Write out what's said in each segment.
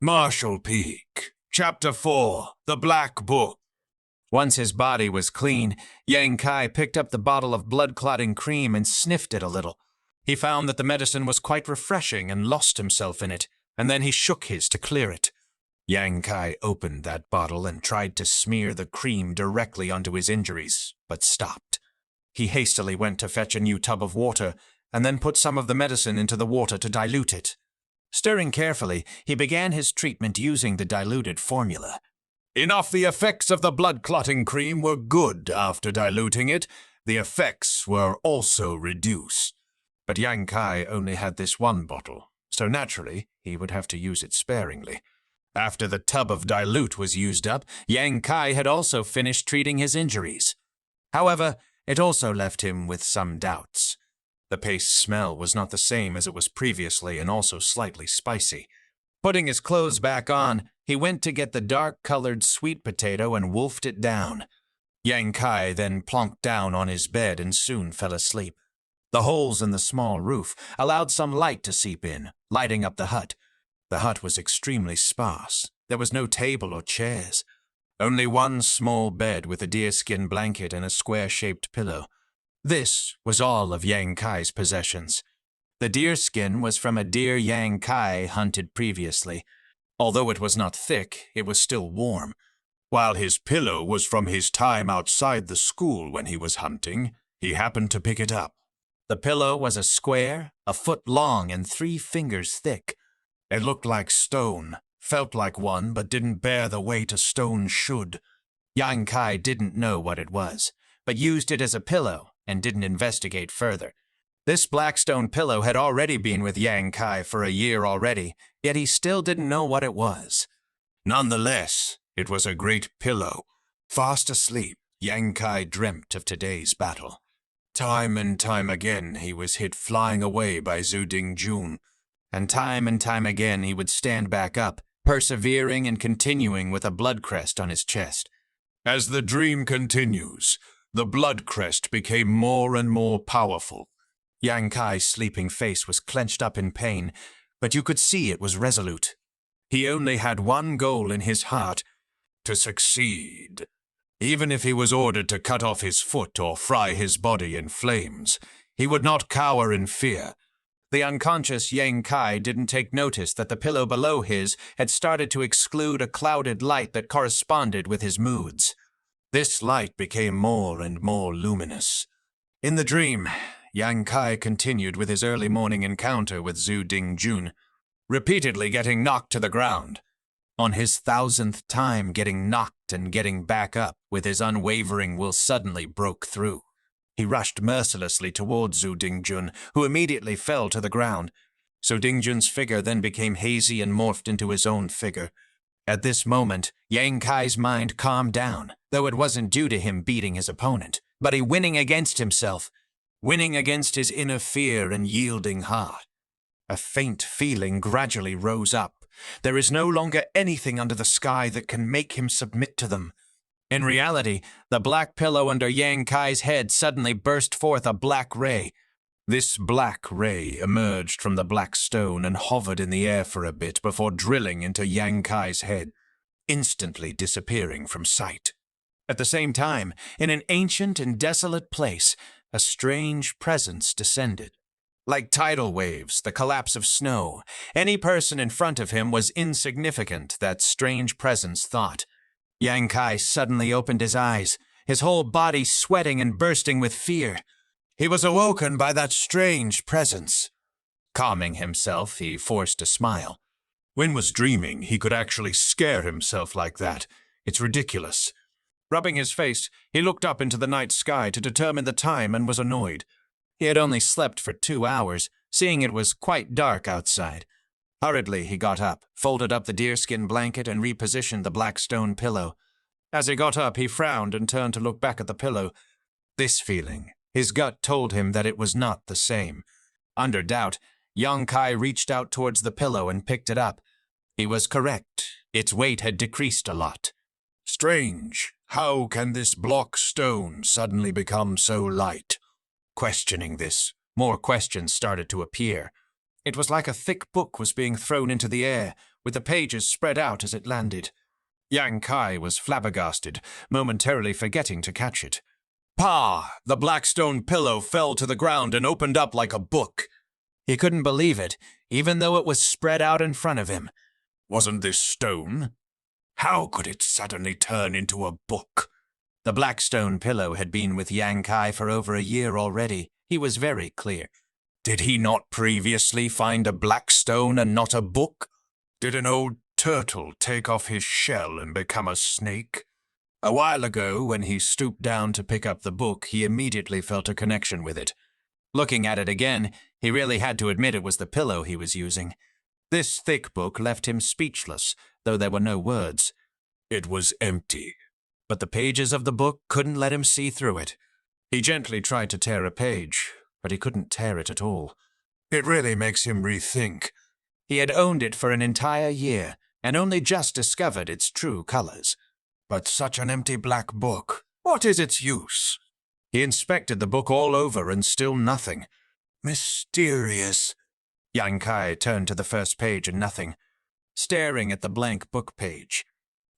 Marshall Peak. Chapter 4. The Black Book. Once his body was clean, Xianxia picked up the bottle of blood-clotting cream and sniffed it a little. He found that the medicine was quite refreshing and lost himself in it, and then he shook his to clear it. Xianxia opened that bottle and tried to smear the cream directly onto his injuries, but stopped. He hastily went to fetch a new tub of water, and then put some of the medicine into the water to dilute it. Stirring carefully, he began his treatment using the diluted formula. Enough the effects of the blood-clotting cream were good after diluting it. The effects were also reduced. But Xianxia only had this one bottle, so naturally he would have to use it sparingly. After the tub of dilute was used up, Xianxia had also finished treating his injuries. However, it also left him with some doubts. The paste smell was not the same as it was previously and also slightly spicy. Putting his clothes back on, he went to get the dark-colored sweet potato and wolfed it down. Xianxia then plonked down on his bed and soon fell asleep. The holes in the small roof allowed some light to seep in, lighting up the hut. The hut was extremely sparse. There was no table or chairs. Only one small bed with a deerskin blanket and a square-shaped pillow. This was all of Xianxia's possessions. The deerskin was from a deer Xianxia hunted previously. Although it was not thick, it was still warm. While his pillow was from his time outside the school when he was hunting, he happened to pick it up. The pillow was a square, a foot long and 3 fingers thick. It looked like stone, felt like one, but didn't bear the weight a stone should. Xianxia didn't know what it was, but used it as a pillow and didn't investigate further. This black stone pillow had already been with Xianxia for a year already, yet he still didn't know what it was. Nonetheless, it was a great pillow. Fast asleep, Xianxia dreamt of today's battle. Time and time again he was hit flying away by Zhu Dingjun, and time again he would stand back up, persevering and continuing with a blood crest on his chest. As the dream continues, the blood crest became more and more powerful. Xianxia's sleeping face was clenched up in pain, but you could see it was resolute. He only had one goal in his heart: to succeed. Even if he was ordered to cut off his foot or fry his body in flames, he would not cower in fear. The unconscious Xianxia didn't take notice that the pillow below his had started to exclude a clouded light that corresponded with his moods. This light became more and more luminous. In the dream, Xianxia continued with his early morning encounter with Zhu Dingjun, repeatedly getting knocked to the ground. On his 1000th time getting knocked and getting back up, with his unwavering will suddenly broke through. He rushed mercilessly towards Zhu Dingjun, who immediately fell to the ground. Zhu Dingjun's figure then became hazy and morphed into his own figure. At this moment, Xianxia's mind calmed down, though it wasn't due to him beating his opponent, but he winning against himself, winning against his inner fear and yielding heart. A faint feeling gradually rose up. There is no longer anything under the sky that can make him submit to them. In reality, the black pillow under Xianxia's head suddenly burst forth a black ray. This black ray emerged from the black stone and hovered in the air for a bit before drilling into Xianxia's head, instantly disappearing from sight. At the same time, in an ancient and desolate place, a strange presence descended. Like tidal waves, the collapse of snow, any person in front of him was insignificant, that strange presence thought. Xianxia suddenly opened his eyes, his whole body sweating and bursting with fear. He was awoken by that strange presence. Calming himself, he forced a smile. When was dreaming he could actually scare himself like that? It's ridiculous. Rubbing his face, he looked up into the night sky to determine the time and was annoyed. He had only slept for 2 hours, seeing it was quite dark outside. Hurriedly he got up, folded up the deerskin blanket and repositioned the black stone pillow. As he got up, he frowned and turned to look back at the pillow. This feeling, his gut told him that it was not the same. Under doubt, Xianxia reached out towards the pillow and picked it up. He was correct. Its weight had decreased a lot. Strange. How can this block stone suddenly become so light? Questioning this, more questions started to appear. It was like a thick book was being thrown into the air, with the pages spread out as it landed. Yang Kai was flabbergasted, momentarily forgetting to catch it. Pa! The black stone pillow fell to the ground and opened up like a book. He couldn't believe it, even though it was spread out in front of him. Wasn't this stone? How could it suddenly turn into a book? The black stone pillow had been with Yang Kai for over a year already. He was very clear. Did he not previously find a black stone and not a book? Did an old turtle take off his shell and become a snake? A while ago, when he stooped down to pick up the book, he immediately felt a connection with it. Looking at it again, he really had to admit it was the pillow he was using. This thick book left him speechless, though there were no words. It was empty. But the pages of the book couldn't let him see through it. He gently tried to tear a page, but he couldn't tear it at all. It really makes him rethink. He had owned it for an entire year, and only just discovered its true colors. But such an empty black book, what is its use? He inspected the book all over, and still nothing. Mysterious. Yang Kai turned to the first page and nothing, staring at the blank book page.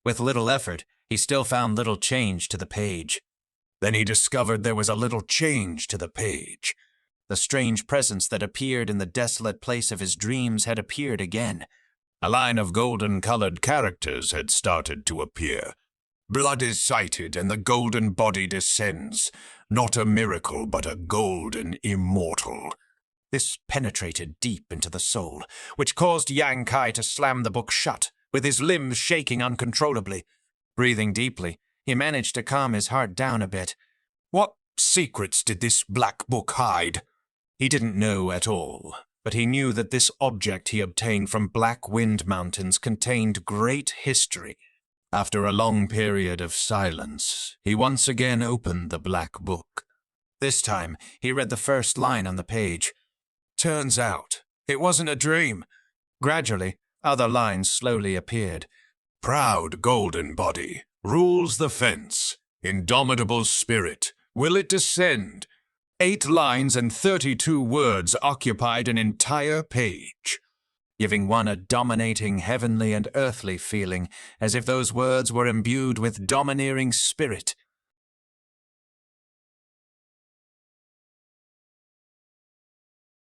With little effort, he still found little change to the page. Then he discovered there was a little change to the page. The strange presence that appeared in the desolate place of his dreams had appeared again. A line of golden-colored characters had started to appear. Blood is sighted, and the golden body descends. Not a miracle, but a golden immortal. This penetrated deep into the soul, which caused Yang Kai to slam the book shut, with his limbs shaking uncontrollably. Breathing deeply, he managed to calm his heart down a bit. What secrets did this black book hide? He didn't know at all, but he knew that this object he obtained from Black Wind Mountains contained great history. After a long period of silence, he once again opened the black book. This time, he read the first line on the page. Turns out, it wasn't a dream. Gradually, other lines slowly appeared. Proud golden body rules the fence. Indomitable spirit, will it descend? 8 lines and 32 words occupied an entire page, giving one a dominating heavenly and earthly feeling, as if those words were imbued with domineering spirit.